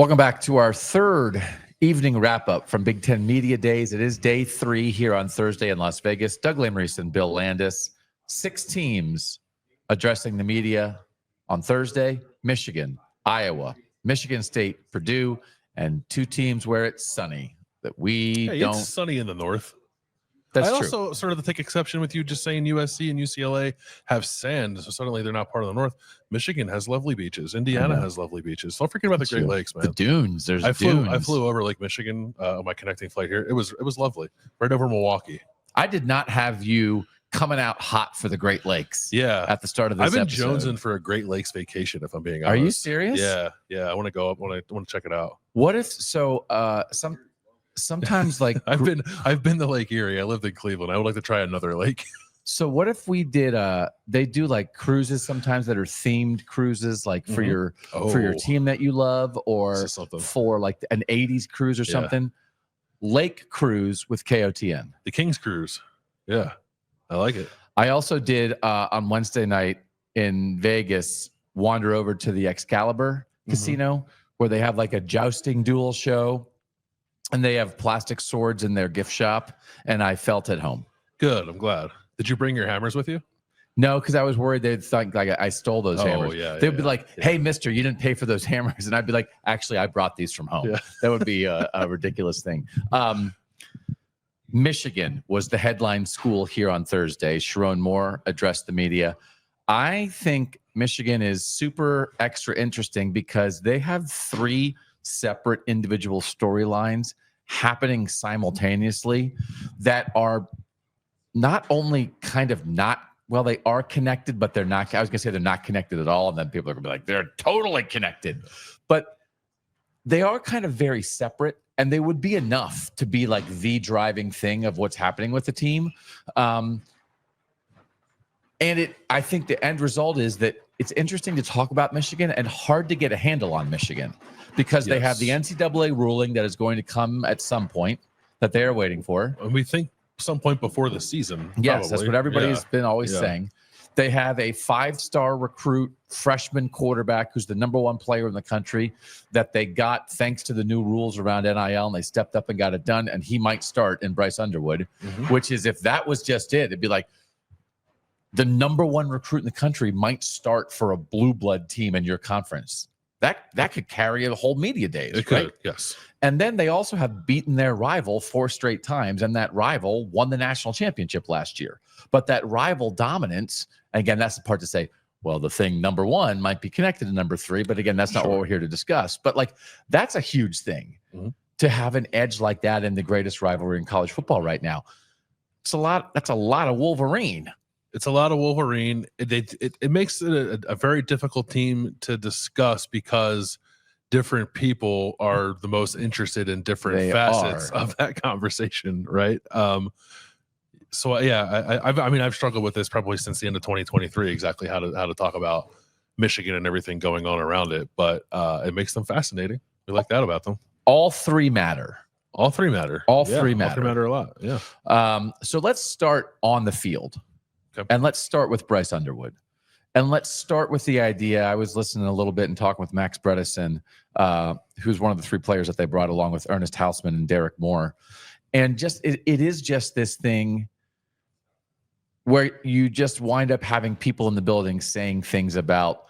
Welcome back to our third evening wrap-up from Big Ten Media Days. It is day 3 here on Thursday in Las Vegas. Doug Lamarice and Bill Landis. 6 teams addressing the media on Thursday. Michigan, Iowa, Michigan State, Purdue, and 2 teams where it's sunny. That It's sunny in the north. That's I true. also sort of take exception with you just saying USC and UCLA have sand, so suddenly they're not part of the north. Michigan has lovely beaches. Indiana has lovely beaches. Don't forget about the Great Lakes, man. The dunes. There's dunes. I dunes. flew over Lake Michigan on my connecting flight here. It was lovely. Right over Milwaukee. I did not have you coming out hot for the Great Lakes. Yeah. At the start of this I've been episode. jonesing for a Great Lakes vacation, if I'm being honest. Are you serious? Yeah. I want to go up. I want to check it out. What if sometimes like I've been to Lake Erie. I lived in Cleveland. I would like to try another lake. So what if we did they do like cruises sometimes that are themed cruises, like for your team that you love, or for like an 80s cruise or something. Lake cruise with KOTN. The King's Cruise. Yeah. I like it. I also did on Wednesday night in Vegas wander over to the Excalibur casino where they have like a jousting duel show. And they have plastic swords in their gift shop, and I felt at home. Good. I'm glad. Did you bring your hammers with you? No, because I was worried they'd think like I stole those hammers. They'd be like, "Hey, mister, you didn't pay for those hammers," and I'd be like, "Actually, I brought these from home." That would be a ridiculous thing. Michigan was the headline school here on Thursday. Sharon Moore addressed the media. I think Michigan is super extra interesting because they have 3 separate individual storylines happening simultaneously that are not only kind of they are connected, but they're not. I was gonna say they're not connected at all, and then people are gonna be like, they're totally connected, but they are kind of very separate, and they would be enough to be like the driving thing of what's happening with the team. And I think the end result is that it's interesting to talk about Michigan and hard to get a handle on Michigan because they have the NCAA ruling that is going to come at some point that they are waiting for. And we think some point before the season. Yes, that's what everybody's been always saying. They have a 5-star recruit freshman quarterback who's the #1 player in the country that they got thanks to the new rules around NIL, and they stepped up and got it done, and he might start in Bryce Underwood, which is, if that was just it, it'd be like the #1 recruit in the country might start for a blue blood team in your conference. That could carry a whole media days. It could, yes. And then they also have beaten their rival 4 straight times, and that rival won the national championship last year. But that rival dominance, again, that's the part to say, well, the thing #1 might be connected to #3, but again, that's not what we're here to discuss. But like, that's a huge thing to have an edge like that in the greatest rivalry in college football right now. It's a lot. That's a lot of Wolverine. It's a lot of Wolverine. It makes it a very difficult team to discuss because different people are the most interested in different facets of that conversation, right? So yeah, I've struggled with this probably since the end of 2023, exactly how to talk about Michigan and everything going on around it. But it makes them fascinating. We like that about them. All 3 matter. All 3 matter. All 3 matter. All 3 matter a lot. Yeah. So let's start on the field. Okay. And let's start with Bryce Underwood. And let's start with the idea. I was listening a little bit and talking with Max Bredesen, who's one of the 3 players that they brought along with Ernest Hausman and Derek Moore. And just it is just this thing where you just wind up having people in the building saying things about,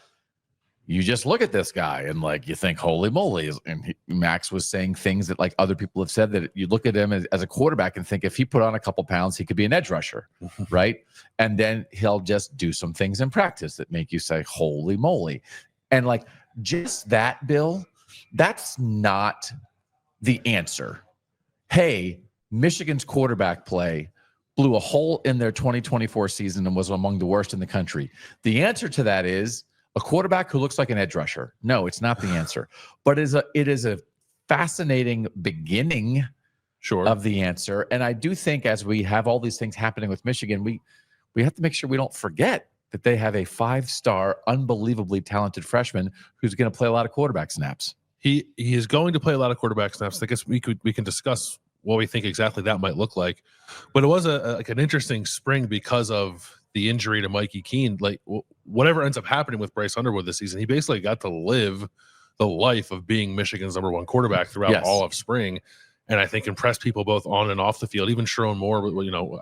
you just look at this guy and like you think, holy moly. And Max was saying things that like other people have said, that you look at him as a quarterback and think if he put on a couple pounds, he could be an edge rusher, right? And then he'll just do some things in practice that make you say, holy moly. And like just that, Bill, that's not the answer. Hey, Michigan's quarterback play blew a hole in their 2024 season and was among the worst in the country. The answer to that is a quarterback who looks like an edge rusher. No, it's not the answer. But it is a fascinating beginning of the answer. And I do think as we have all these things happening with Michigan, we have to make sure we don't forget that they have a 5-star, unbelievably talented freshman who's going to play a lot of quarterback snaps. He is going to play a lot of quarterback snaps. I guess we can discuss what we think exactly that might look like. But it was an interesting spring because of the injury to Mikey Keene. Like whatever ends up happening with Bryce Underwood this season, he basically got to live the life of being Michigan's #1 quarterback throughout all of spring. And I think impressed people both on and off the field. Even Sharon Moore,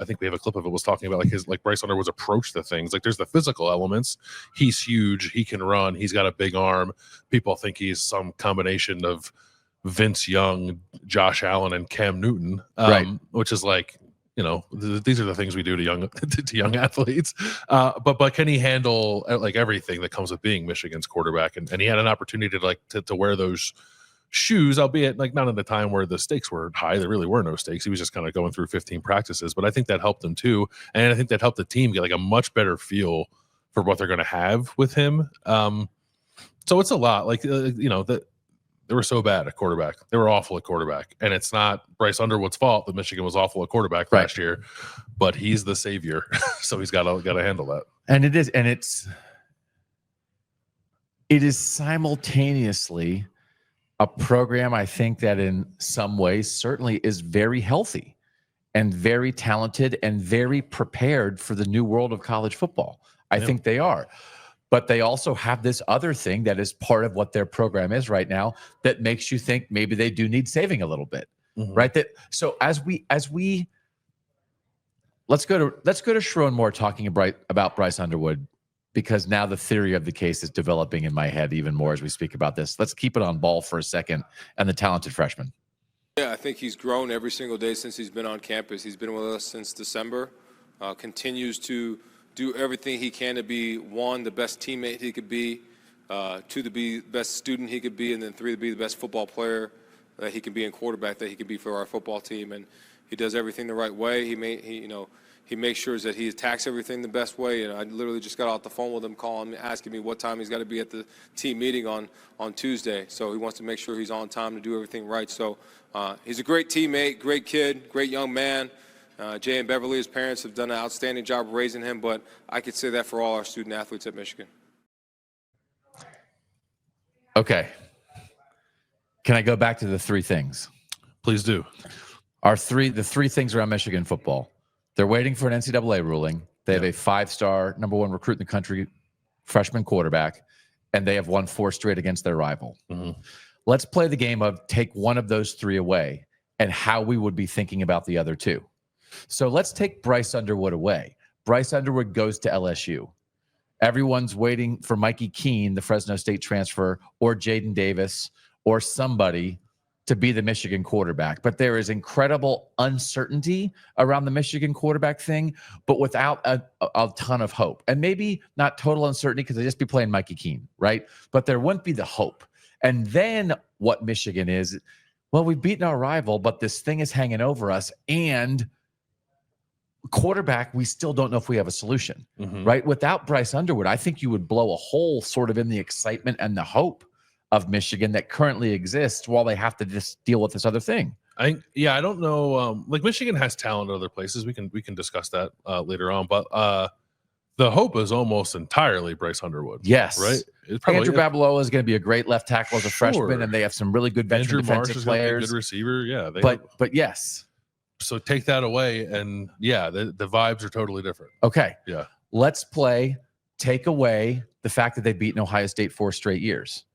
I think we have a clip of it, was talking about like Bryce Underwood's approach to things. Like there's the physical elements. He's huge. He can run. He's got a big arm. People think he's some combination of Vince Young, Josh Allen, and Cam Newton, which is like, these are the things we do to young athletes. But can he handle like everything that comes with being Michigan's quarterback? And he had an opportunity to wear those shoes, albeit like not at a time where the stakes were high. There really were no stakes. He was just kind of going through 15 practices, but I think that helped him too. And I think that helped the team get like a much better feel for what they're going to have with him. So it's a lot like, that they were so bad at quarterback. They were awful at quarterback. And it's not Bryce Underwood's fault that Michigan was awful at quarterback last year, but he's the savior. So he's got to handle that. And it is simultaneously a program, I think, that in some ways certainly is very healthy and very talented and very prepared for the new world of college football. I think they are. But they also have this other thing that is part of what their program is right now that makes you think maybe they do need saving a little bit, right? So as we let's go to Sharon Moore talking about Bryce Underwood, because now the theory of the case is developing in my head even more as we speak about this. Let's keep it on ball for a second. And the talented freshman. Yeah, I think he's grown every single day since he's been on campus. He's been with us since December, continues to do everything he can to be, one, the best teammate he could be, two, to be the best student he could be, and then three, to be the best football player that he can be and quarterback that he can be for our football team. And he does everything the right way. He makes sure that he attacks everything the best way. And I literally just got off the phone with him, calling me, asking me what time he's got to be at the team meeting on Tuesday. So he wants to make sure he's on time to do everything right. So he's a great teammate, great kid, great young man. Jay and Beverly, his parents, have done an outstanding job raising him, but I could say that for all our student athletes at Michigan. Okay. Can I go back to the three things? Please do. The three things around Michigan football. They're waiting for an NCAA ruling. They have a 5-star, #1 recruit in the country, freshman quarterback, and they have won 4 straight against their rival. Let's play the game of take one of those 3 away and how we would be thinking about the other 2. So let's take Bryce Underwood away. Bryce Underwood goes to LSU. Everyone's waiting for Mikey Keene, the Fresno State transfer, or Jaden Davis, or somebody to be the Michigan quarterback. But there is incredible uncertainty around the Michigan quarterback thing, but without a ton of hope. And maybe not total uncertainty because they just be playing Mikey Keene, right? But there wouldn't be the hope. And then what Michigan is, well, we've beaten our rival, but this thing is hanging over us. And quarterback, we still don't know if we have a solution, right? Without Bryce Underwood, I think you would blow a hole sort of in the excitement and the hope of Michigan that currently exists while they have to just deal with this other thing. I don't know. Like Michigan has talent in other places. We can discuss that later on. But the hope is almost entirely Bryce Underwood. Yes, right. Andrew Babalola is going to be a great left tackle as a freshman, and they have some really good veteran defensive players. Good receiver. Yeah, but yes. So take that away, and the vibes are totally different. Okay. Yeah. Let's take away the fact that they've beaten Ohio State 4 straight years.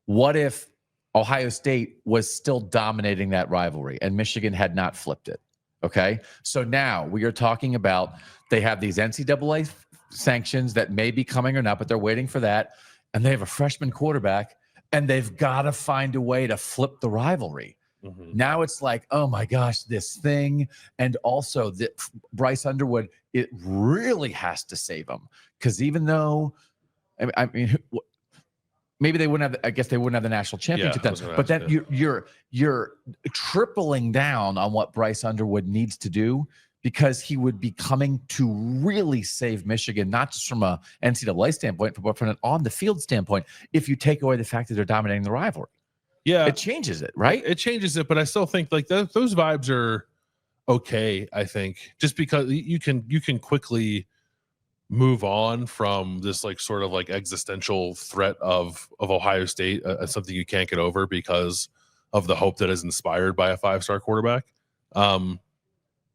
What if Ohio State was still dominating that rivalry and Michigan had not flipped it? Okay. So now we are talking about they have these NCAA sanctions that may be coming or not, but they're waiting for that. And they have a freshman quarterback and they've got to find a way to flip the rivalry. Now it's like, oh my gosh, this thing. And also that Bryce Underwood, it really has to save him. Because even though, I mean, maybe they wouldn't have. I guess they wouldn't have the national championship then. But then you're tripling down on what Bryce Underwood needs to do because he would be coming to really save Michigan, not just from a NCAA standpoint, but from an on the field standpoint. If you take away the fact that they're dominating the rivalry, it changes it, right? It changes it, but I still think like those vibes are okay. I think just because you can quickly move on from this like sort of like existential threat of Ohio State, something you can't get over because of the hope that is inspired by a 5-star quarterback.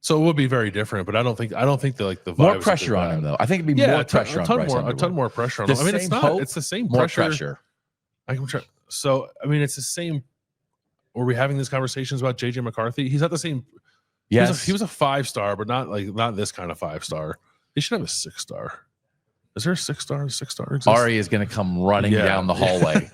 So it would be very different, but I don't think that like the more pressure on him though. I think it'd be more pressure on Bryce Underwood. A ton more pressure on him. I mean, it's the same more pressure. I'm So, I mean, it's the same. Were we having these conversations about JJ McCarthy? He's not the same. Yes. He was a 5-star, but not this kind of 5-star. He should have a 6-star. Is there a 6-star? 6-star exists? Ari is going to come running down the hallway.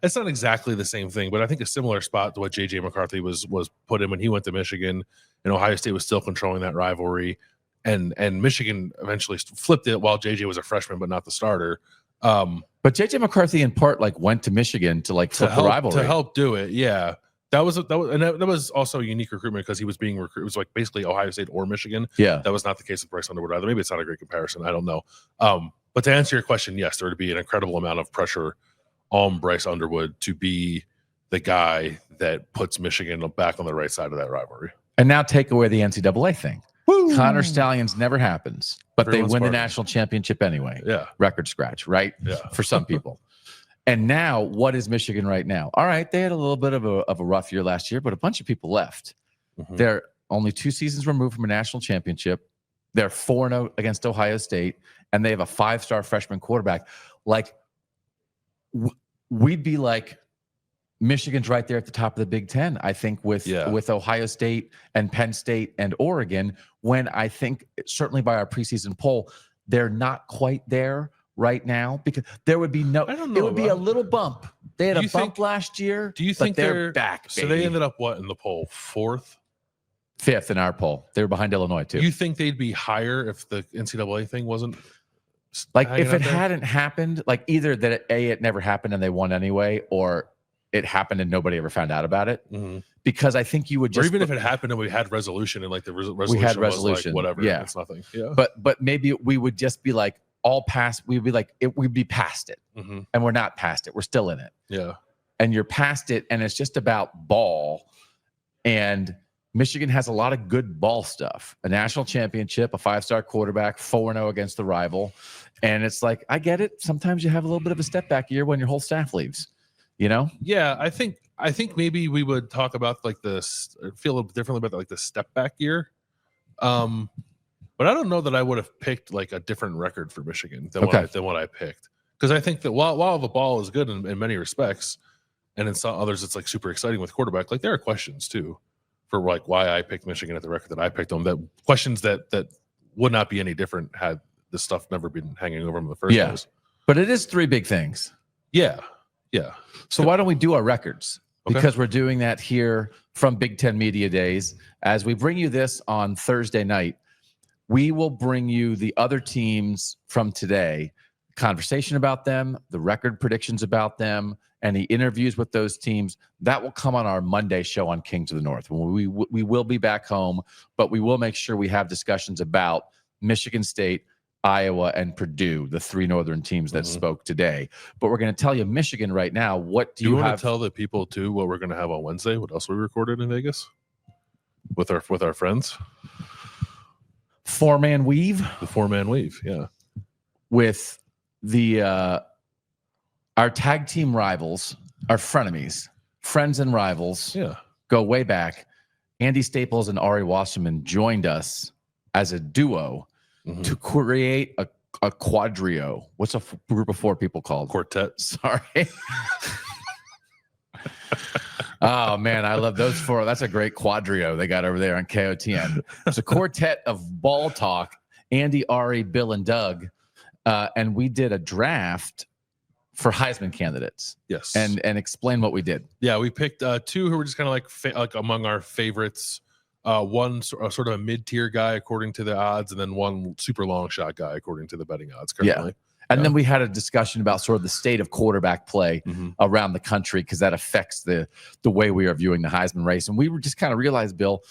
It's not exactly the same thing, but I think a similar spot to what JJ McCarthy was put in when he went to Michigan, and Ohio State was still controlling that rivalry, and Michigan eventually flipped it while JJ was a freshman, but not the starter. But JJ McCarthy in part went to Michigan to flip the rivalry to help do it. Yeah. That was also a unique recruitment because he was being recruited. It was like basically Ohio State or Michigan. Yeah. That was not the case with Bryce Underwood either. Maybe it's not a great comparison. I don't know. But to answer your question, yes, there would be an incredible amount of pressure on Bryce Underwood to be the guy that puts Michigan back on the right side of that rivalry. And now take away the NCAA thing. Woo! Connor Stallions never happens, but Everyone's they win the party. national championship anyway. Yeah. Record scratch, right? Yeah. For some people. And now, what is Michigan right now? All right, they had a little bit of a rough year last year, but a bunch of people left. Mhm. They're only 2 seasons removed from a national championship. They're 4-0 against Ohio State, and they have a 5-star freshman quarterback. We'd be like, Michigan's right there at the top of the Big Ten, I think, with Ohio State and Penn State and Oregon, when I think, certainly by our preseason poll, they're not quite there right now, because there would be no, it would be a little bump. They had a bump last year. Do you think they're back? So they ended up what in the poll? 4th? 5th in our poll. They were behind Illinois too. You think they'd be higher if the NCAA thing wasn't if it hadn't happened, either that it never happened and they won anyway, or it happened and nobody ever found out about it. Mm-hmm. Because I think you would just, or even if it happened and we had resolution and the resolution, we had was resolution, whatever, yeah, it's nothing. Yeah. But maybe we would just be all past, we'd be past it. Mm-hmm. And we're not past it. We're still in it. Yeah. And you're past it. And it's just about ball. And Michigan has a lot of good ball stuff, a national championship, a 5-star quarterback, 4-0 against the rival. And it's I get it. Sometimes you have a little bit of a step back year when your whole staff leaves, Yeah. I think maybe we would talk about this, feel a little differently about the step back year. But I don't know that I would have picked a different record for Michigan than what I picked, because I think that while the ball is good in many respects, and in some others it's super exciting with quarterback, there are questions too for why I picked Michigan at the record that I picked them. That questions that would not be any different had this stuff never been hanging over them in the first place. But it is 3 big things. Yeah. So why don't we do our records? Because we're doing that here from Big Ten Media Days. As we bring you this on Thursday night, we will bring you the other teams from today, conversation about them, the record predictions about them, and the interviews with those teams. That will come on our Monday show on Kings of the North. We will be back home, but we will make sure we have discussions about Michigan State, Iowa, and Purdue, the 3 Northern teams that spoke today. But we're going to tell you Michigan right now. What do you want to tell the people too what we're going to have on Wednesday? What else we recorded in Vegas with our friends? 4-man weave. The 4-man weave, yeah. With the our tag team rivals, our frenemies, friends and rivals. Yeah. Go way back. Andy Staples and Ari Wasserman joined us as a duo to create a quadrio. What's a group of 4 people called? Quartet. Sorry. Oh man, I love those 4. That's a great quadrio they got over there on KOTN. It's a quartet of ball talk. Andy, Ari, Bill, and Doug, and we did a draft for Heisman candidates. Yes, and explain what we did. Yeah, we picked 2 who were just kind of like among our favorites. One sort of a mid-tier guy according to the odds, and then one super long shot guy according to the betting odds currently. Yeah. And then we had a discussion about sort of the state of quarterback play around the country, because that affects the way we are viewing the Heisman race. And we were just kind of realized, Bill,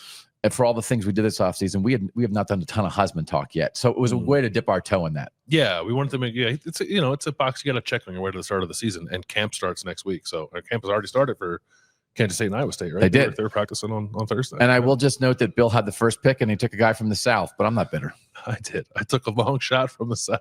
and for all the things we did this offseason, we have not done a ton of Heisman talk yet. So it was a way to dip our toe in that. Yeah, we wanted to make it's a box you got to check on your way to the start of the season, and camp starts next week. So our camp has already started for Kansas State and Iowa State, right? They did. They were practicing on Thursday. And I will just note that Bill had the first pick, and he took a guy from the South, but I'm not bitter. I did. I took a long shot from the South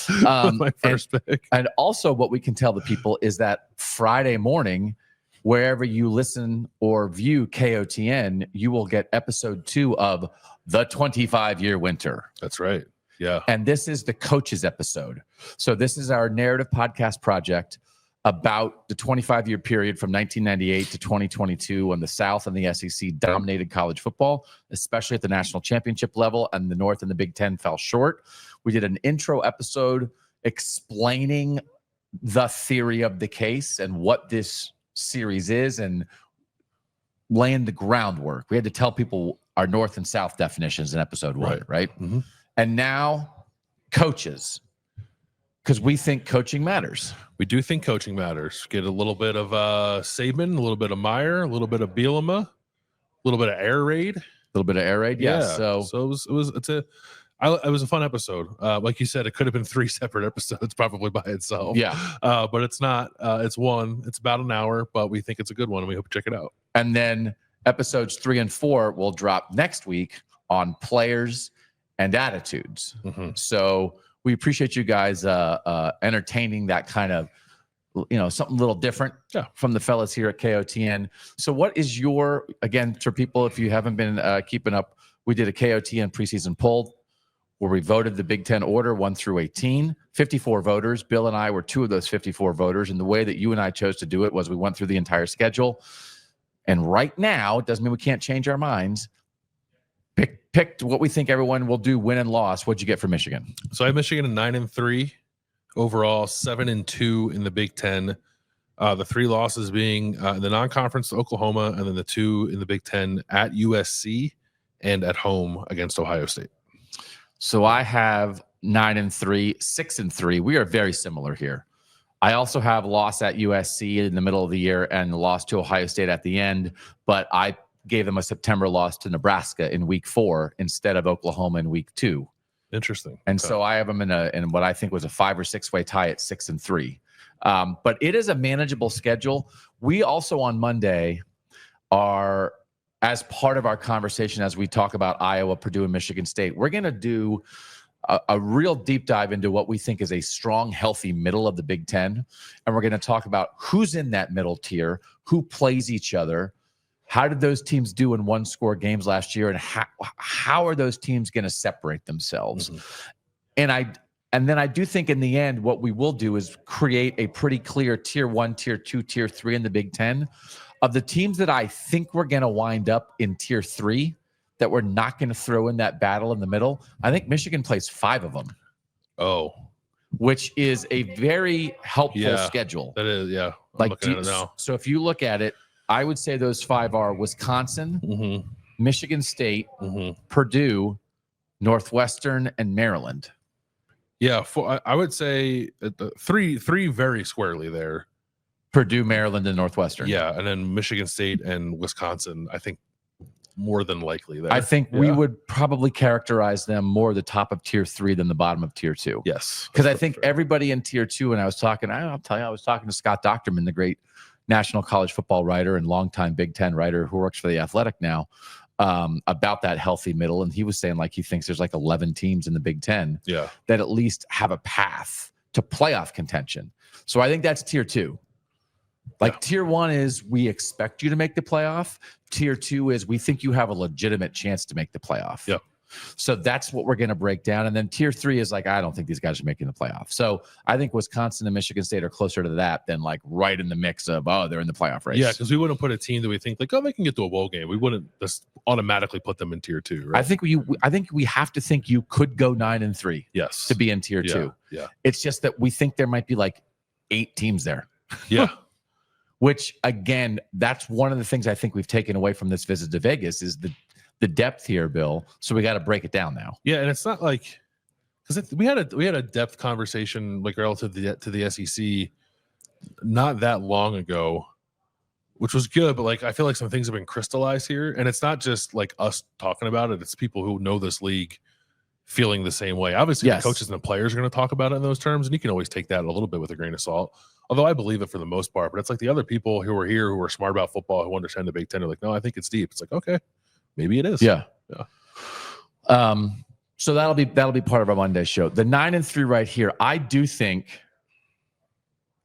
with my first pick. And also what we can tell the people is that Friday morning, wherever you listen or view KOTN, you will get episode 2 of The 25-Year Winter. That's right. Yeah. And this is the coaches episode. So this is our narrative podcast project. about the 25-year period from 1998 to 2022 when the South and the SEC dominated college football, especially at the national championship level, and the North and the Big Ten fell short. We did an intro episode explaining the theory of the case and what this series is and laying the groundwork. We had to tell people our North and South definitions in episode 1, right? Mm-hmm. And now coaches, because we think coaching matters. We do think coaching matters. Get a little bit of Saban, a little bit of Meyer, a little bit of Bielema, a little bit of Air Raid. A little bit of air raid, Yeah. So it was a fun episode. Like you said, it could have been 3 separate episodes probably by itself. Yeah. But it's not. It's one. It's about an hour, but we think it's a good one, and we hope you check it out. And then episodes 3 and 4 will drop next week on players and attitudes. Mm-hmm. So we appreciate you guys entertaining that kind of, something a little different from the fellas here at KOTN. So what is your, again, for people, if you haven't been keeping up, we did a KOTN preseason poll where we voted the Big Ten order 1 through 18, 54 voters. Bill and I were 2 of those 54 voters. And the way that you and I chose to do it was we went through the entire schedule. And right now, it doesn't mean we can't change our minds. Picked what we think everyone will do, win and loss. What'd you get for Michigan? So I have Michigan at 9-3 overall, 7-2 in the Big Ten. The 3 losses being the non-conference to Oklahoma, and then the 2 in the Big Ten at USC and at home against Ohio State. So I have 9-3, 6-3. We are very similar here. I also have loss at USC in the middle of the year and loss to Ohio State at the end, but I gave them a September loss to Nebraska in week 4 instead of Oklahoma in week 2. Interesting. And so I have them in what I think was a 5 or 6 way tie at 6-3. But it is a manageable schedule. We also on Monday are, as part of our conversation as we talk about Iowa, Purdue, and Michigan State, we're going to do a real deep dive into what we think is a strong, healthy middle of the Big Ten. And we're going to talk about who's in that middle tier, who plays each other, how did those teams do in 1-score games last year, and how are those teams going to separate themselves? Mm-hmm. And then I do think in the end, what we will do is create a pretty clear tier 1, tier 2, tier 3 in the Big Ten. Of the teams that I think we're going to wind up in tier 3, that we're not going to throw in that battle in the middle, I think Michigan plays 5 of them. Oh. Which is a very helpful schedule. That is, yeah. I'm looking at it now. So if you look at it, I would say those 5 are Wisconsin, mm-hmm. Michigan State, mm-hmm. Purdue, Northwestern, and Maryland. Yeah, I would say three very squarely there. Purdue, Maryland, and Northwestern. Yeah, and then Michigan State and Wisconsin, I think more than likely there. I think we would probably characterize them more the top of tier 3 than the bottom of tier 2. Yes. Because I think everybody in tier 2, and I was talking to Scott Docterman, the great national college football writer and longtime Big Ten writer who works for The Athletic now, about that healthy middle. And he was saying he thinks there's 11 teams in the Big Ten that at least have a path to playoff contention. So I think that's tier 2. Tier 1 is we expect you to make the playoff. Tier 2 is we think you have a legitimate chance to make the playoff. Yep. So that's what we're going to break down. And then tier 3 is I don't think these guys are making the playoff. So I think Wisconsin and Michigan State are closer to that than right in the mix of, they're in the playoff race. Yeah, because we wouldn't put a team that we think they can get to a bowl game. We wouldn't just automatically put them in tier 2, right? I think we have to think you could go 9-3. Yes. To be in tier 2. Yeah. It's just that we think there might be 8 teams there. Yeah. Which again, that's one of the things I think we've taken away from this visit to Vegas is the depth here, Bill. So we got to break it down now. Yeah, and it's not because we had a depth conversation relative to the SEC not that long ago, which was good. But I feel like some things have been crystallized here, and it's not just us talking about it; it's people who know this league feeling the same way. Obviously, the coaches and the players are going to talk about it in those terms, and you can always take that a little bit with a grain of salt. Although I believe it for the most part, but it's the other people who are here who are smart about football, who understand the Big Ten, are no, I think it's deep. It's okay. Maybe it is. Yeah. So that'll be part of our Monday show. The 9-3 right here. I do think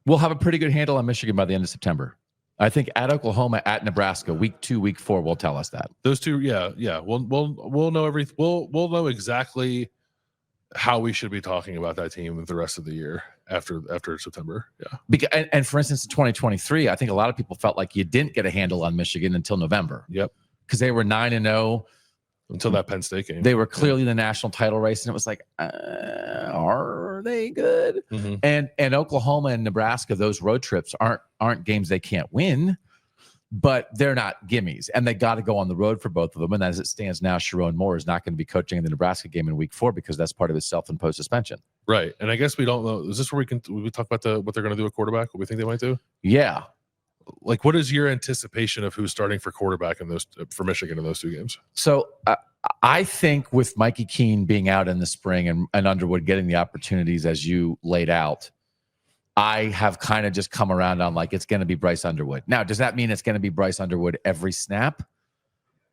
we'll have a pretty good handle on Michigan by the end of September. I think at Oklahoma, at Nebraska, week 2, week 4 will tell us that. Those two, yeah. We'll know everything. We'll know exactly how we should be talking about that team the rest of the year. after September. Yeah. Because, and for instance, in 2023, I think a lot of people felt like you didn't get a handle on Michigan until November. Yep. Because they were 9-0 until that Penn State game. They were clearly the national title race, and it was like, are they good? Mm-hmm. And Oklahoma and Nebraska, those road trips aren't games they can't win, but they're not gimmies, and they got to go on the road for both of them. And as it stands now, Sharon Moore is not going to be coaching in the Nebraska game in week 4 because that's part of his self-imposed suspension. Right, and I guess we don't know. Is this where we talk about what they're going to do at quarterback? What we think they might do? Yeah. Like, what is your anticipation of who's starting for quarterback for Michigan in those 2 games? So I think with Mikey Keene being out in the spring and Underwood getting the opportunities as you laid out, I have kind of just come around on like it's going to be Bryce Underwood. Now, does that mean it's going to be Bryce Underwood every snap?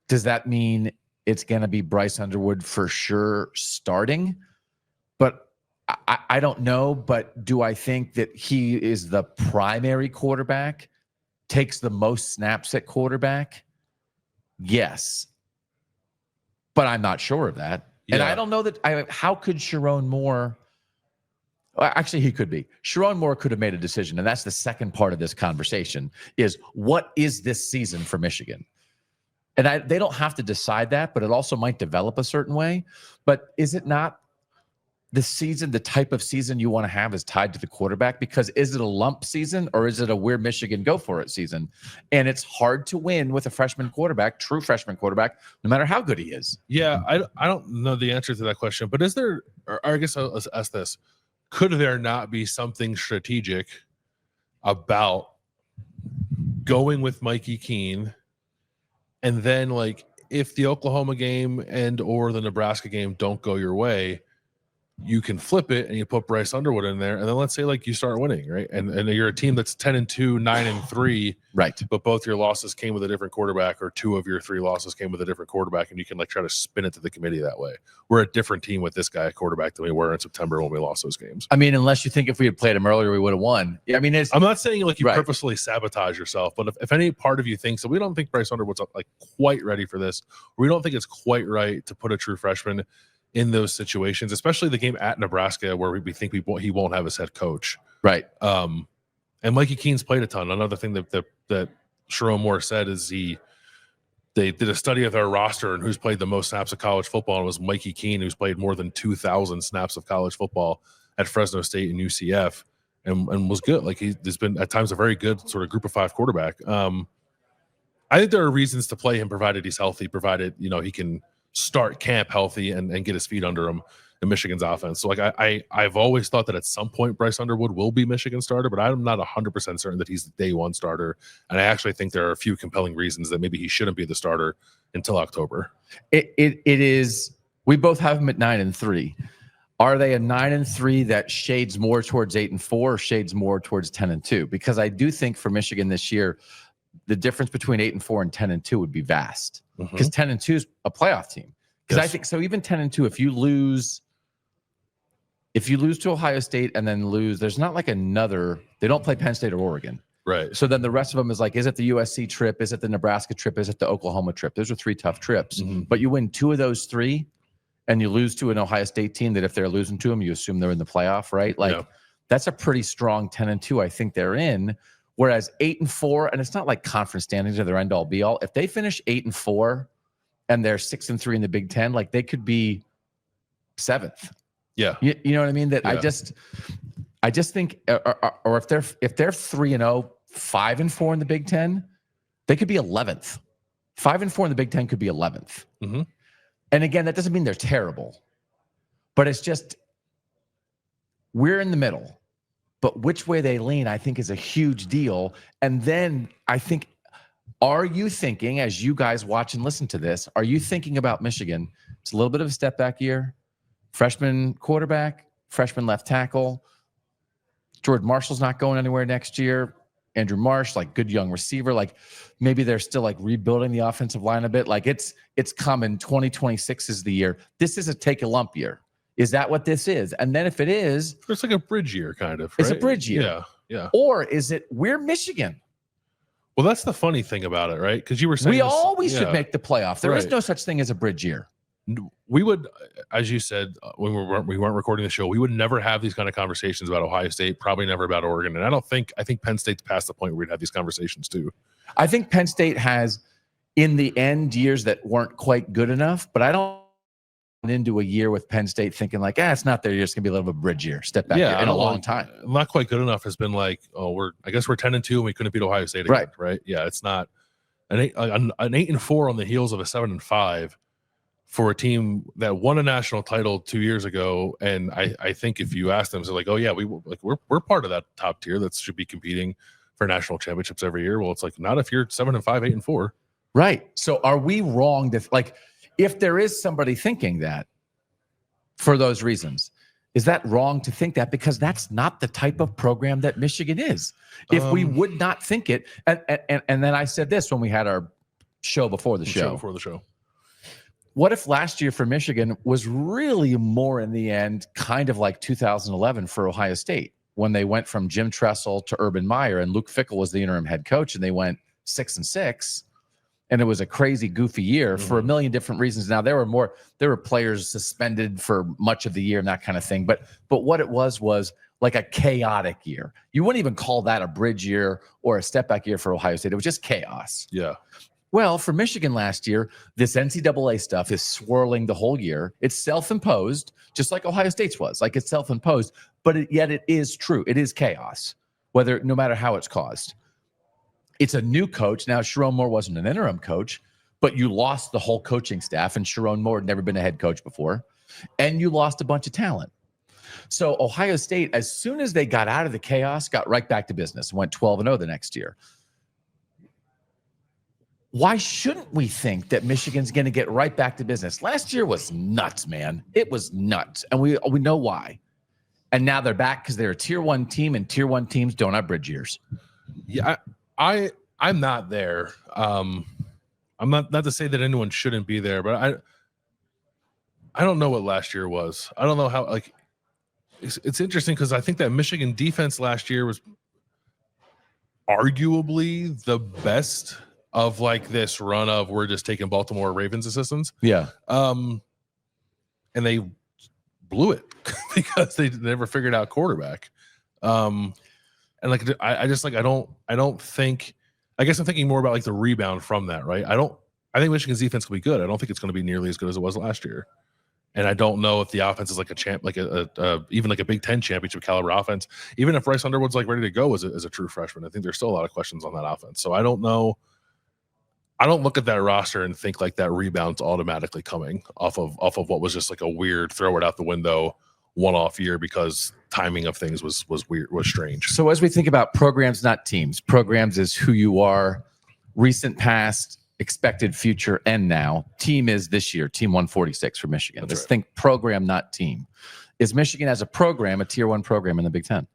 Does that mean it's going to be Bryce Underwood for sure starting? But I don't know. But do I think that he is the primary quarterback? Takes the most snaps at quarterback? Yes. But I'm not sure of that. Yeah. And I don't know that how could Sharon Moore actually he could be. Sharon Moore could have made a decision, and that's the second part of this conversation is what is this season for Michigan? And they don't have to decide that, but it also might develop a certain way. But is it not the season, the type of season you want to have is tied to the quarterback? Because is it a lump season or is it a we're Michigan go for it season? And it's hard to win with a freshman quarterback, true freshman quarterback, no matter how good he is. Yeah, I don't know the answer to that question, but is there, or I guess I'll ask this, could there not be something strategic about going with Mikey Keene and then like if the Oklahoma game and or the Nebraska game don't go your way, you can flip it and you put Bryce Underwood in there, and then let's say like you start winning, right? And you're a team that's 10-2, 9-3, right? But both your losses came with a different quarterback, or 2 of your 3 losses came with a different quarterback, and you can like try to spin it to the committee that way. We're a different team with this guy at quarterback than we were in September when we lost those games. I mean, unless you think if we had played him earlier, we would have won. I mean, I'm not saying like you purposefully sabotage yourself, but if any part of you thinks that we don't think Bryce Underwood's like quite ready for this, or we don't think it's quite right to put a true freshman in those situations, especially the game at Nebraska where we think he won't have his head coach. Right. And Mikey Keene's played a ton. Another thing that Sharon Moore said is they did a study of their roster and who's played the most snaps of college football, and it was Mikey Keene, who's played more than 2,000 snaps of college football at Fresno State and UCF and was good. Like he's been at times a very good sort of group of 5 quarterback. I think there are reasons to play him provided he's healthy, provided, he can start camp healthy and get his feet under him in Michigan's offense. So like I've always thought that at some point Bryce Underwood will be Michigan starter, but I'm not 100% certain that he's the day 1 starter. And I actually think there are a few compelling reasons that maybe he shouldn't be the starter until October. It is. We both have him at 9-3. Are they a 9-3 that shades more towards 8-4 or shades more towards 10-2? Because I do think for Michigan this year, the difference between 8-4 and 10-2 would be vast. Because 10-2 is a playoff team. Because I think so. Even 10-2, if you lose to Ohio State and then lose, there's not like another. They don't play Penn State or Oregon, right? So then the rest of them is like, is it the USC trip? Is it the Nebraska trip? Is it the Oklahoma trip? Those are 3 tough trips. But you win 2 of those 3, and you lose to an Ohio State team that if they're losing to them, you assume they're in the playoff, right? Like that's a pretty strong 10-2. I think they're in. Whereas 8-4, and it's not like conference standings are their end all be all. If they finish 8-4 and they're 6-3 in the Big Ten, like they could be 7th. Yeah, you know what I mean? That I just think, or if they're 3-0, 5-4 in the Big Ten, they could be 11th. 5-4 in the Big Ten could be 11th. And again, that doesn't mean they're terrible, but it's just we're in the middle. But which way they lean, I think, is a huge deal. And then I think, are you thinking, as you guys watch and listen to this, are you thinking about Michigan? It's a little bit of a step back year. Freshman quarterback, freshman left tackle. Jordan Marshall's not going anywhere next year. Andrew Marsh, like good young receiver. Like maybe they're still like rebuilding the offensive line a bit. Like it's coming. 2026 is the year. This is a take a lump year. Is that what this is? And then if it is, it's like a bridge year, kind of. Right? It's a bridge year. Yeah, yeah. Or is it we're Michigan? Well, that's the funny thing about it, right? Because you were saying we always should make the playoff. There is right. no such thing as a bridge year. we would, as you said, when we weren't recording the show, we would never have these kind of conversations about Ohio State, probably never about Oregon. And I think Penn State's past the point where we'd have these conversations too. I think Penn State has, in the end, years that weren't quite good enough, but I don't into a year with Penn State thinking like, it's not their year. It's gonna be a little bit of a bridge year, step back year in a long time. Not quite good enough has been like, I guess we're 10-2 and we couldn't beat Ohio State again, right? Yeah, it's not an 8-4 on the heels of a 7-5 for a team that won a national title 2 years ago. And I think if you ask them, so like, oh yeah, we're part of that top tier that should be competing for national championships every year. Well, it's like not if you're 7-5, 8-4. Right. So are we wrong to like? If there is somebody thinking that for those reasons, is that wrong to think that? Because that's not the type of program that Michigan is. If we would not think it, and then I said this when we had our show before the show. What if last year for Michigan was really more in the end, kind of like 2011 for Ohio State, when they went from Jim Tressel to Urban Meyer and Luke Fickell was the interim head coach and they went 6-6. And it was a crazy, goofy year for a million different reasons. Now there were players suspended for much of the year and that kind of thing. But what it was like a chaotic year. You wouldn't even call that a bridge year or a step back year for Ohio State. It was just chaos. Yeah. Well, for Michigan last year, this NCAA stuff is swirling the whole year. It's self-imposed, just like Ohio State's was. Like it's self-imposed, but yet it is true. It is chaos, no matter how it's caused. It's a new coach. Now, Sharon Moore wasn't an interim coach, but you lost the whole coaching staff, and Sharon Moore had never been a head coach before, and you lost a bunch of talent. So Ohio State, as soon as they got out of the chaos, got right back to business and went 12-0 the next year. Why shouldn't we think that Michigan's going to get right back to business? Last year was nuts, man. It was nuts, and we know why. And now they're back because they're a tier 1 team, and tier 1 teams don't have bridge years. Yeah, I'm not there. I'm not to say that anyone shouldn't be there, but I don't know what last year was. I don't know how, like, it's interesting because I think that Michigan defense last year was arguably the best of like this run of we're just taking Baltimore Ravens assistants. Yeah. And they blew it because they never figured out quarterback. And like I just like I don't think, I guess I'm thinking more about like the rebound from that, right? I think Michigan's defense will be good. I don't think it's going to be nearly as good as it was last year. And I don't know if the offense is like even like a Big Ten championship caliber offense. Even if Bryce Underwood's like ready to go as a true freshman, I think there's still a lot of questions on that offense. So I don't know. I don't look at that roster and think like that rebound's automatically coming off of what was just like a weird throw it out the window one-off year because timing of things was weird, was strange. So as we think about programs, not teams, programs is who you are, recent past, expected future, and now. Team is this year, team 146 for Michigan. Let's think program, not team. Is Michigan as a program a tier 1 program in the Big Ten?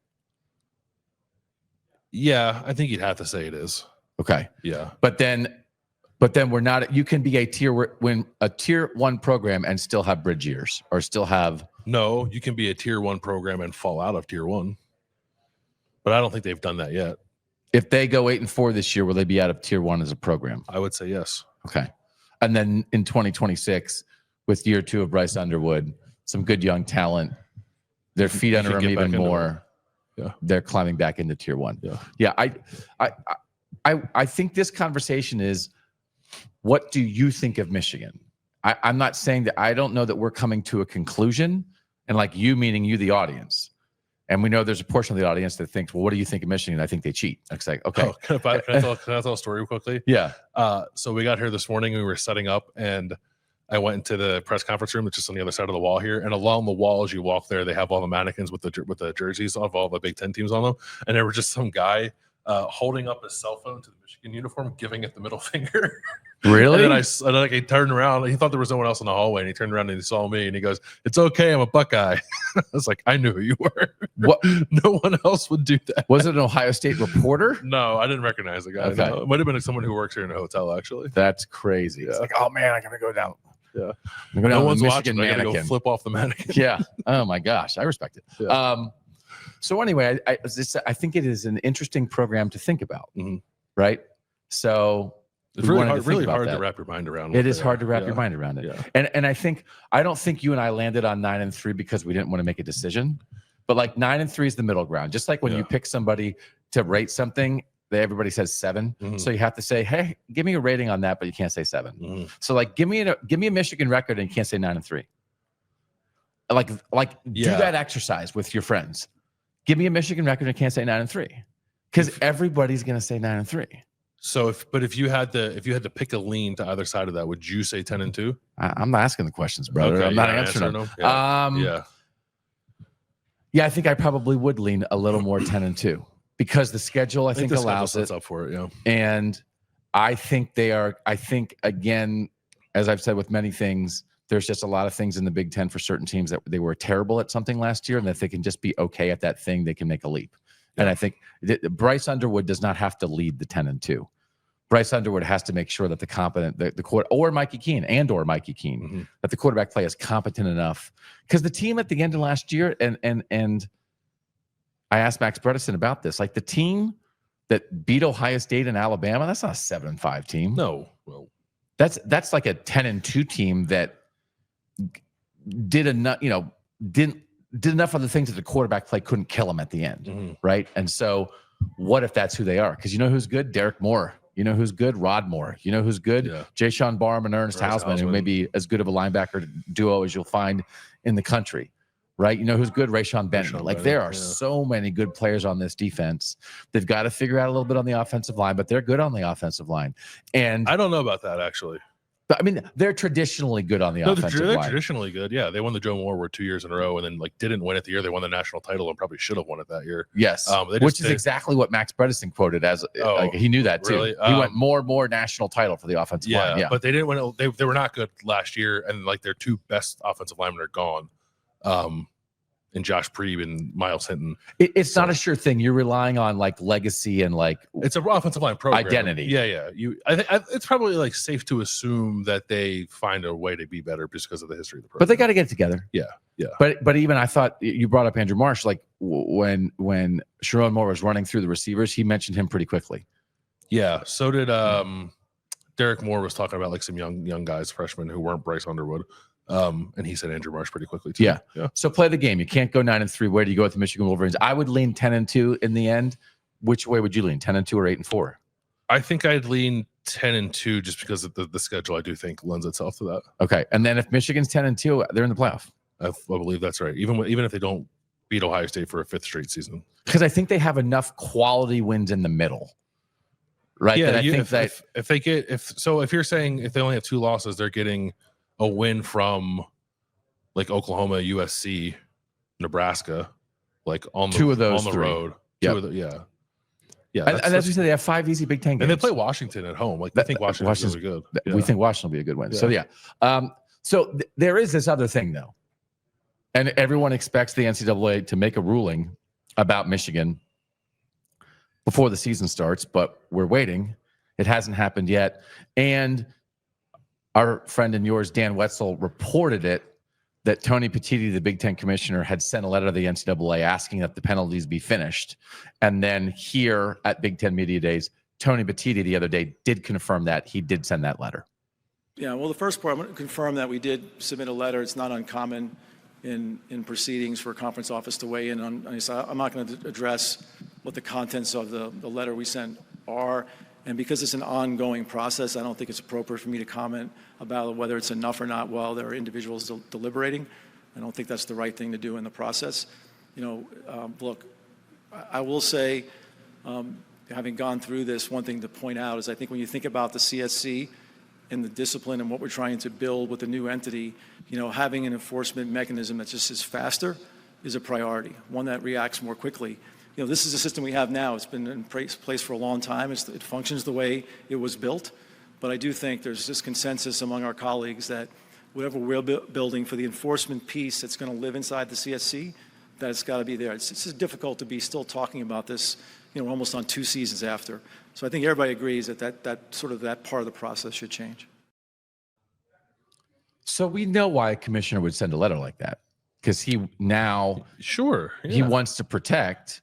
Yeah, I think you'd have to say it is. Okay. Yeah. But then we're not, you can be a tier 1 program and still have bridge years or still have. No, you can be a tier 1 program and fall out of tier 1. But I don't think they've done that yet. If they go 8-4 this year, will they be out of tier 1 as a program? I would say yes. Okay. And then in 2026, with year 2 of Bryce Underwood, some good young talent, their feet under them even more. Yeah. They're climbing back into tier 1. Yeah. Yeah. I think this conversation is, what do you think of Michigan? I'm not saying that, I don't know that we're coming to a conclusion, and like you, meaning you, the audience. And we know there's a portion of the audience that thinks, well, what do you think of Michigan? I think they cheat. It's like, okay. Can I tell a story quickly? Yeah. So we got here this morning, we were setting up, and I went into the press conference room that's just on the other side of the wall here. And along the wall, as you walk there, they have all the mannequins with the jerseys of all the Big Ten teams on them. And there was just some guy holding up his cell phone to the Michigan uniform, giving it the middle finger. Really? And then he turned around. He thought there was no one else in the hallway, and he turned around and he saw me, and he goes, "It's okay, I'm a Buckeye." I was like, I knew who you were. What? No one else would do that. Was it an Ohio State reporter? No, I didn't recognize the guy. Okay. No, it might have been someone who works here in a hotel, actually. That's crazy. Yeah. It's like, oh man, I gotta go down. Yeah, no one's watching. I gotta go flip off the mannequin. Yeah. Oh my gosh, I respect it. Yeah. So anyway, I think it is an interesting program to think about, mm-hmm. right? So It's really hard to wrap your mind around. It is hard to wrap your mind around it. Yeah. And I don't think you and I landed on 9-3 because we didn't want to make a decision, but like 9-3 is the middle ground. Just like when you pick somebody to rate something, everybody says 7. Mm-hmm. So you have to say, hey, give me a rating on that, but you can't say 7. Mm-hmm. So like, give me a Michigan record and you can't say 9-3. Like do that exercise with your friends. Give me a Michigan record and you can't say 9-3 because everybody's going to say 9-3. So if you had to pick a lean to either side of that, would you say 10-2? I'm not asking the questions, brother. Okay, I'm not answering them. Yeah, I think I probably would lean a little more 10-2 because the schedule I think allows it. Up for it, yeah. And I think again, as I've said with many things, there's just a lot of things in the Big Ten for certain teams that they were terrible at something last year, and that they can just be okay at that thing, they can make a leap. And I think Bryce Underwood does not have to lead the 10-2. Bryce Underwood has to make sure that the quarter or Mikey Keene, that the quarterback play is competent enough. Because the team at the end of last year, and I asked Max Bredesen about this, like the team that beat Ohio State and Alabama, that's not a 7-5 team. No, well, that's like a 10-2 team that did enough, did enough of the things that the quarterback play couldn't kill them at the end, right? And so, what if that's who they are? Because you know who's good? Derek Moore. You know who's good? Rod Moore. You know who's good? Jay Sean Barham and Ernest Hausman, who may be as good of a linebacker duo as you'll find in the country, right? You know who's good? Rayshon Bentley. There are so many good players on this defense. They've got to figure out a little bit on the offensive line, but they're good on the offensive line. And I don't know about that, actually. But I mean, they're traditionally good on the offensive line. They're traditionally good. Yeah, they won the Joe Moore Award 2 years in a row, and then didn't win it the year they won the national title, and probably should have won it that year. Yes, which is exactly what Max Bredesen quoted as. He knew that too. Really? He went more national title for the offensive line. Yeah, but they didn't win. They were not good last year, and their 2 best offensive linemen are gone. And Josh Preeb and Miles Hinton. It's not a sure thing. You're relying on legacy and it's an offensive line program. Identity. Yeah. I think it's probably safe to assume that they find a way to be better just because of the history of the program. But they got to get it together. Yeah. But even I thought you brought up Andrew Marsh. When Sharon Moore was running through the receivers, he mentioned him pretty quickly. Yeah. So did Derek Moore was talking about some young guys, freshmen who weren't Bryce Underwood. And he said Andrew Marsh pretty quickly too. Yeah. So play the game. You can't go 9-3. Where do you go with the Michigan Wolverines? I would lean 10-2 in the end. Which way would you lean? 10-2 or 8-4? I think I'd lean 10-2 just because of the schedule. I do think lends itself to that. Okay. And then if Michigan's 10-2, they're in the playoff. I believe that's right. Even if they don't beat Ohio State for a 5th straight season. Because I think they have enough quality wins in the middle. Right. Yeah. If you're saying if they only have 2 losses, they're getting a win from Oklahoma, USC, Nebraska, on the 2 of those on the 3. road. Yep. Yeah. And as we said, they have 5 easy Big Ten games. And they play Washington at home. I think Washington's really good. We think Washington will be a good win. Yeah. So there is this other thing though, and everyone expects the NCAA to make a ruling about Michigan before the season starts, but we're waiting. It hasn't happened yet, and our friend and yours, Dan Wetzel, reported that Tony Petitti, the Big Ten commissioner, had sent a letter to the NCAA asking that the penalties be finished. And then here at Big Ten Media Days, Tony Petitti the other day did confirm that he did send that letter. Yeah, well, the first part, I'm going to confirm that we did submit a letter. It's not uncommon in proceedings for a conference office to weigh in on. So I'm not going to address what the contents of the letter we sent are. And because it's an ongoing process, I don't think it's appropriate for me to comment about whether it's enough or not while there are individuals deliberating. I don't think that's the right thing to do in the process. Look, I will say, having gone through this, one thing to point out is I think when you think about the CSC and the discipline and what we're trying to build with the new entity, having an enforcement mechanism that just is faster is a priority, one that reacts more quickly. This is a system we have now. It's been in place for a long time. It functions the way it was built. But I do think there's this consensus among our colleagues that whatever we're building for the enforcement piece that's going to live inside the CSC, that it's got to be there. It's just difficult to be still talking about this, almost on 2 seasons after. So I think everybody agrees that that part of the process should change. So we know why a commissioner would send a letter like that, because he wants to protect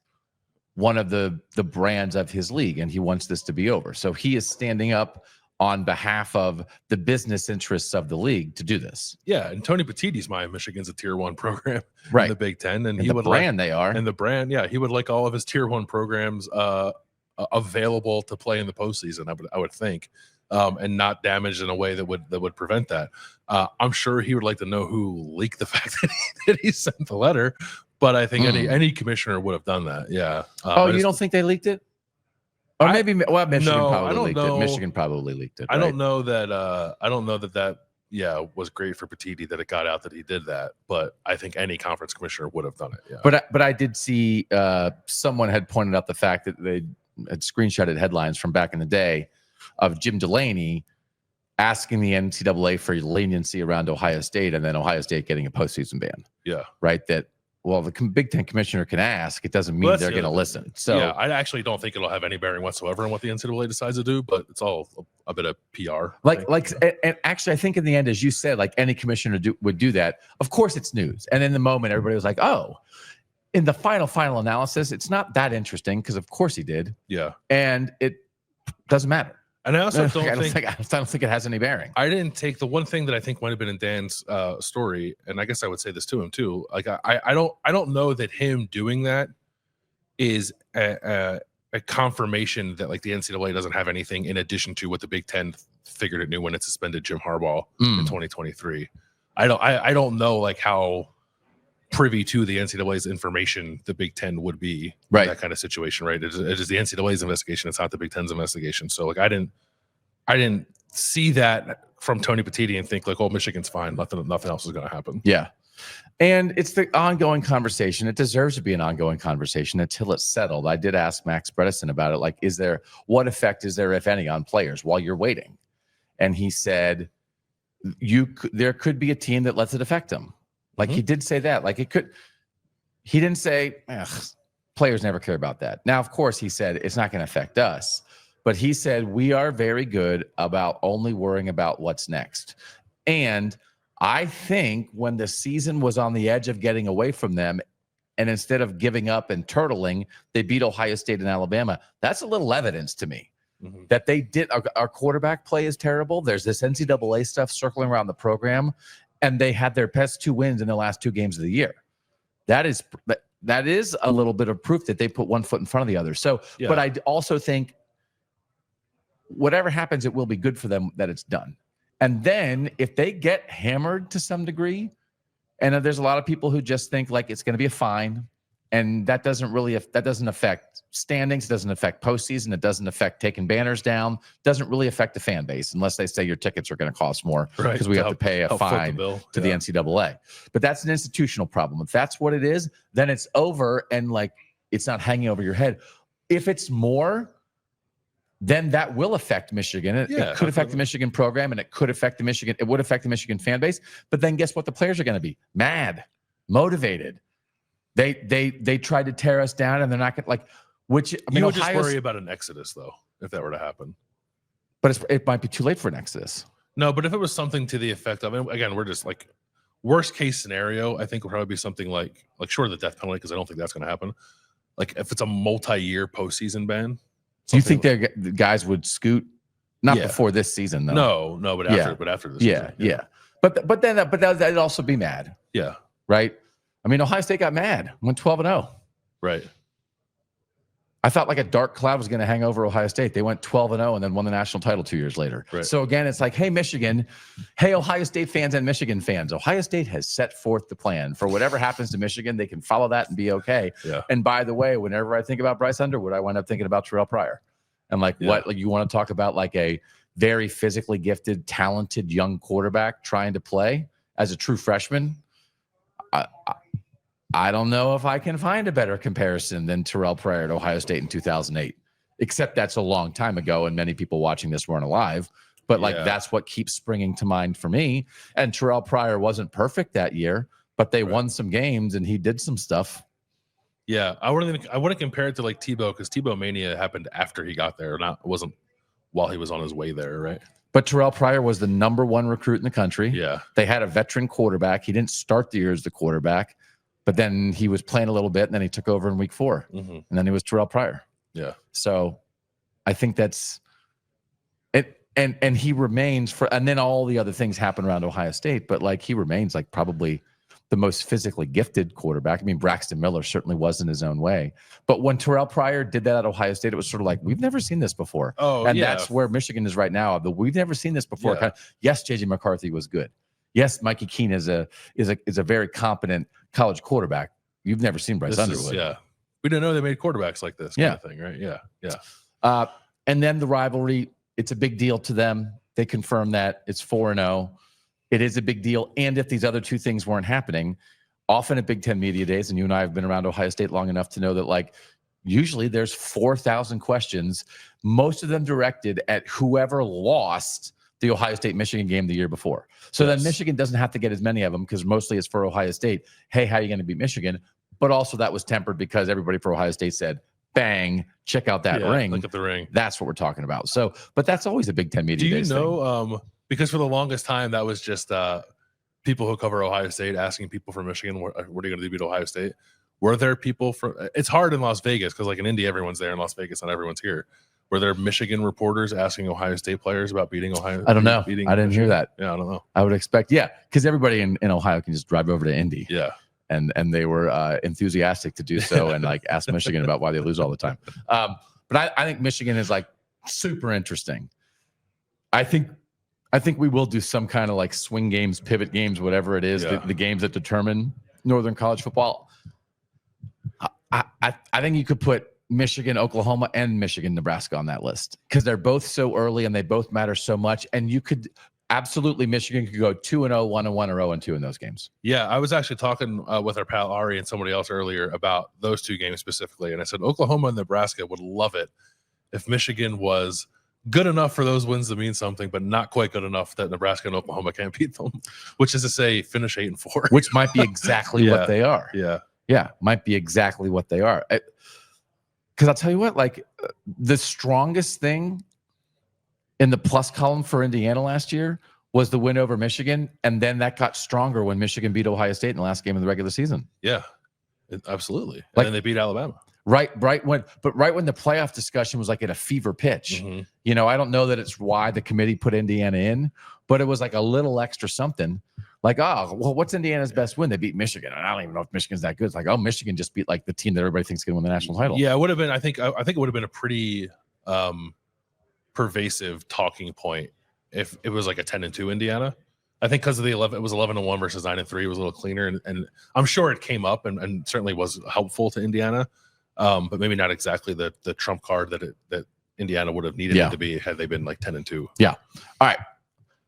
one of the brands of his league, and he wants this to be over. So he is standing up on behalf of the business interests of the league to do this. Yeah, and Tony Petitti's mind, Michigan's a Tier 1 program Right. in the Big Ten, and he the would brand like, they are, and the brand, yeah, he would like all of his Tier 1 programs available to play in the postseason. I would think, and not damaged in a way that would prevent that. I'm sure he would like to know who leaked the fact that he sent the letter, but I think any commissioner would have done that. Yeah. You don't think they leaked it? Or maybe Michigan probably leaked it. Michigan probably leaked it. I don't know that. I don't know that was great for Petitti that it got out that he did that. But I think any conference commissioner would have done it. Yeah. But I did see someone had pointed out the fact that they had screenshotted headlines from back in the day of Jim Delaney asking the NCAA for leniency around Ohio State, and then Ohio State getting a postseason ban. Yeah. Right. That. Well, the Big Ten commissioner can ask. It doesn't mean they're going to listen. So yeah, I actually don't think it'll have any bearing whatsoever on what the NCAA decides to do, but it's all a bit of PR. And actually, I think in the end, as you said, like any commissioner would do that. Of course, it's news. And in the moment, everybody was like, oh, in the final analysis, it's not that interesting because of course he did. Yeah. And it doesn't matter. And I also I don't think it has any bearing. I didn't take the one thing that I think might have been in Dan's story, and I guess I would say this to him too. Like I don't know that him doing that is a confirmation that like the NCAA doesn't have anything in addition to what the Big Ten figured it knew when it suspended Jim Harbaugh in 2023. I don't know like how privy to the NCAA's information the Big Ten would be in that kind of situation, right? It is the NCAA's investigation. It's not the Big Ten's investigation. So like I didn't see that from Tony Petitti and think like, oh, Michigan's fine. Nothing else is going to happen. Yeah. And it's the ongoing conversation. It deserves to be an ongoing conversation until it's settled. I did ask Max Bredesen about it. Like, what effect is there, if any, on players while you're waiting? And he said, there could be a team that lets it affect them. Like he did say that, like it could, he didn't say players never care about that. Now, of course, he said it's not going to affect us, but he said we are very good about only worrying about what's next. And I think when the season was on the edge of getting away from them, and instead of giving up and turtling, they beat Ohio State and Alabama. That's a little evidence to me that they did. Our quarterback play is terrible. There's this NCAA stuff circling around the program. And they had their best 2 wins in the last 2 games of the year. That is a little bit of proof that they put one foot in front of the other. So, but I also think whatever happens, it will be good for them that it's done. And then if they get hammered to some degree, and there's a lot of people who just think like it's going to be a fine, and that doesn't affect standings, doesn't affect postseason, it doesn't affect taking banners down, doesn't really affect the fan base unless they say your tickets are going to cost more because we have to pay a fine to the NCAA. But that's an institutional problem. If that's what it is, then it's over and like it's not hanging over your head. If it's more, then that will affect Michigan. It could affect the Michigan program, and it would affect the Michigan fan base. But then guess what? The players are going to be mad, motivated. They tried to tear us down, and they're not going to like. Which I mean, you would just worry about an exodus, though, if that were to happen. But it might be too late for an exodus. No, but if it was something to the effect of, and again, we're just like worst case scenario, I think would probably be something like short of the death penalty, because I don't think that's going to happen. Like if it's a multi-year postseason ban. Do you think the guys would scoot? Not before this season, though. No, but after this. Yeah. But then that'd also be mad. Yeah. Right. I mean, Ohio State got mad, went 12-0. Right. I thought like a dark cloud was going to hang over Ohio State. They went 12-0 and then won the national title 2 years later. Right. So again, it's like, hey, Michigan, hey, Ohio State fans and Michigan fans, Ohio State has set forth the plan for whatever happens to Michigan. They can follow that and be okay. Yeah. And by the way, whenever I think about Bryce Underwood, I wind up thinking about Terrell Pryor. And like, what, like you want to talk about like a very physically gifted, talented young quarterback trying to play as a true freshman? I don't know if I can find a better comparison than Terrell Pryor at Ohio State in 2008, except that's a long time ago, and many people watching this weren't alive. But like that's what keeps springing to mind for me. And Terrell Pryor wasn't perfect that year, but they won some games, and he did some stuff. Yeah, I wouldn't compare it to like Tebow, because Tebow mania happened after he got there, it wasn't while he was on his way there, right? But Terrell Pryor was the #1 recruit in the country. Yeah, they had a veteran quarterback. He didn't start the year as the quarterback. But then he was playing a little bit, and then he took over in week 4. And then he was Terrell Pryor. Yeah. So I think that's it. and he remains and then all the other things happen around Ohio State, but like he remains like probably the most physically gifted quarterback. I mean, Braxton Miller certainly was in his own way, but when Terrell Pryor did that at Ohio State, it was sort of like, we've never seen this before. And that's where Michigan is right now. But we've never seen this before. Yeah. Yes, JJ McCarthy was good. Yes, Mikey Keene is a very competent college quarterback. You've never seen Bryce Underwood. We didn't know they made quarterbacks like this kind of thing, right? Yeah. And then the rivalry, it's a big deal to them. They confirm that it's 4-0. It is a big deal. And if these other two things weren't happening, often at Big Ten Media Days, and you and I have been around Ohio State long enough to know that, like, usually there's 4,000 questions, most of them directed at whoever lost the Ohio State-Michigan game the year before. So then Michigan doesn't have to get as many of them because mostly it's for Ohio State. Hey, how are you going to beat Michigan? But also that was tempered because everybody for Ohio State said, bang, check out that ring. Look at the ring. That's what we're talking about. So, but that's always a Big Ten Media Days thing. Do you know, because for the longest time, that was just people who cover Ohio State asking people from Michigan, what are you going to do beat Ohio State? Were there people from, it's hard in Las Vegas because like in Indy, everyone's there. In Las Vegas, not everyone's here. Were there Michigan reporters asking Ohio State players about beating Ohio? I don't know. I didn't hear that. Yeah, I don't know. I would expect, because everybody in Ohio can just drive over to Indy. Yeah. And they were enthusiastic to do so and like ask Michigan about why they lose all the time. But I think Michigan is like super interesting. I think we will do some kind of like swing games, pivot games, whatever it is, the games that determine Northern college football. I think you could put Michigan, Oklahoma, and Michigan, Nebraska on that list because they're both so early and they both matter so much. And you could absolutely, Michigan could go 2-0, 1-1, or 0-2 in those games. Yeah, I was actually talking with our pal Ari and somebody else earlier about those two games specifically. And I said Oklahoma and Nebraska would love it if Michigan was good enough for those wins to mean something, but not quite good enough that Nebraska and Oklahoma can't beat them, which is to say finish 8-4. Which might be exactly what they are. Yeah, might be exactly what they are. Because I'll tell you what, like the strongest thing in the plus column for Indiana last year was the win over Michigan, and then that got stronger when Michigan beat Ohio State in the last game of the regular season. Yeah, absolutely. And like, then they beat Alabama. Right when the playoff discussion was like at a fever pitch. Mm-hmm. You know, I don't know that it's why the committee put Indiana in, but it was like a little extra something. Like, oh, well, what's Indiana's best win? They beat Michigan. And I don't even know if Michigan's that good. It's like, oh, Michigan just beat like the team that everybody thinks is going to win the national title. Yeah, it would have been. I think it would have been a pretty pervasive talking point if it was like a 10-2 Indiana. I think because of the 11, it was 11-1 versus 9-3. It was a little cleaner, and I'm sure it came up and certainly was helpful to Indiana, but maybe not exactly the trump card that Indiana would have needed it to be had they been like 10-2. Yeah. All right.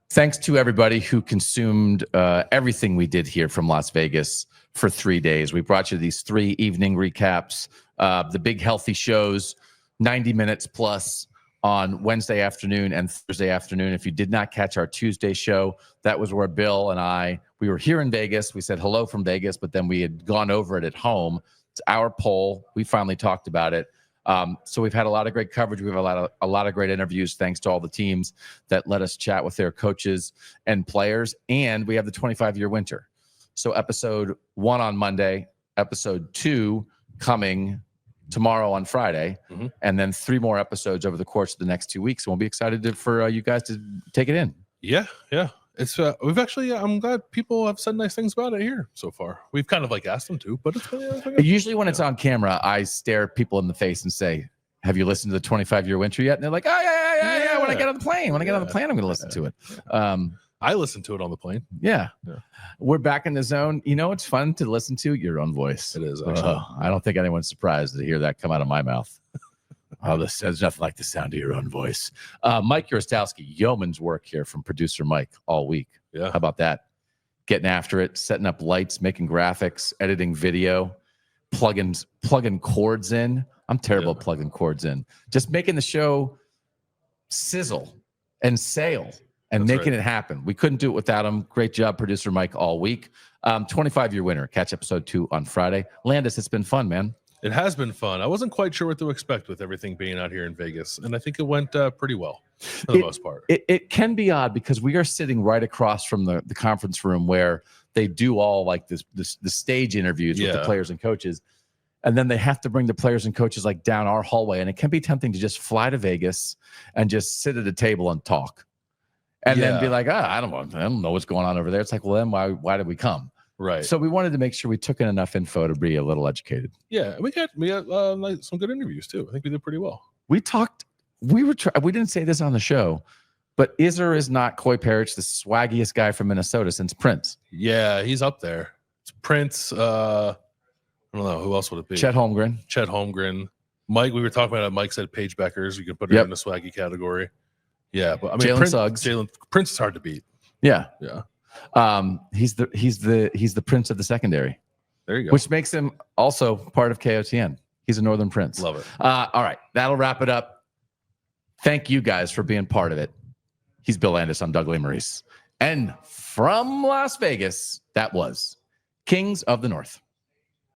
Thanks to everybody who consumed everything we did here from Las Vegas for 3 days. We brought you these 3 evening recaps, the big healthy shows, 90 minutes plus on Wednesday afternoon and Thursday afternoon. If you did not catch our Tuesday show, that was where Bill and we were here in Vegas. We said hello from Vegas, but then we had gone over it at home. It's our poll. We finally talked about it. So we've had a lot of great coverage. We have a lot of great interviews, thanks to all the teams that let us chat with their coaches and players. And we have the 25-year winter. So episode 1 on Monday, episode 2 coming tomorrow on Friday, and then 3 more episodes over the course of the next 2 weeks. And we'll be excited for you guys to take it in. Yeah. It's we've actually. I'm glad people have said nice things about it here so far. We've kind of like asked them to, but it's been usually when it's on camera, I stare people in the face and say, "Have you listened to the 25-year winter yet?" And they're like, "Oh yeah. When I get on the plane, I'm going to listen to it." I listened to it on the plane. Yeah. We're back in the zone. You know, it's fun to listen to your own voice. It is. Actually. I don't think anyone's surprised to hear that come out of my mouth. There's nothing like the sound of your own voice. Mike Urostowski, yeoman's work here from producer Mike all week. Yeah. How about that? Getting after it, setting up lights, making graphics, editing video, plugging chords in. I'm terrible at plugging chords in. Just making the show sizzle and sail and making it happen. We couldn't do it without him. Great job, producer Mike, all week. 25-year winner. Catch episode 2 on Friday. Landis, it's been fun, man. It has been fun. I wasn't quite sure what to expect with everything being out here in Vegas, and I think it went pretty well for the most part. It can be odd because we are sitting right across from the conference room where they do all like the stage interviews with the players and coaches. And then they have to bring the players and coaches like down our hallway. And it can be tempting to just fly to Vegas and just sit at a table and talk. And then be like, I don't know what's going on over there. It's like, well, then why did we come? Right. So we wanted to make sure we took in enough info to be a little educated. Yeah, we got like some good interviews too. I think we did pretty well. We didn't say this on the show, but is or is not Coy Parrish the swaggiest guy from Minnesota since Prince? Yeah, he's up there. It's Prince. I don't know who else would it be. Chet Holmgren. Mike. We were talking about it. Mike said Paige Beckers. You can put her in the swaggy category. Yeah, but I mean, Prince is hard to beat. Yeah. He's the Prince of the secondary. There you go. Which makes him also part of KOTN. He's a Northern Prince. Love it. All right, that'll wrap it up. Thank you guys for being part of it. He's Bill Landis. I'm Doug Maurice. And from Las Vegas, that was Kings of the North.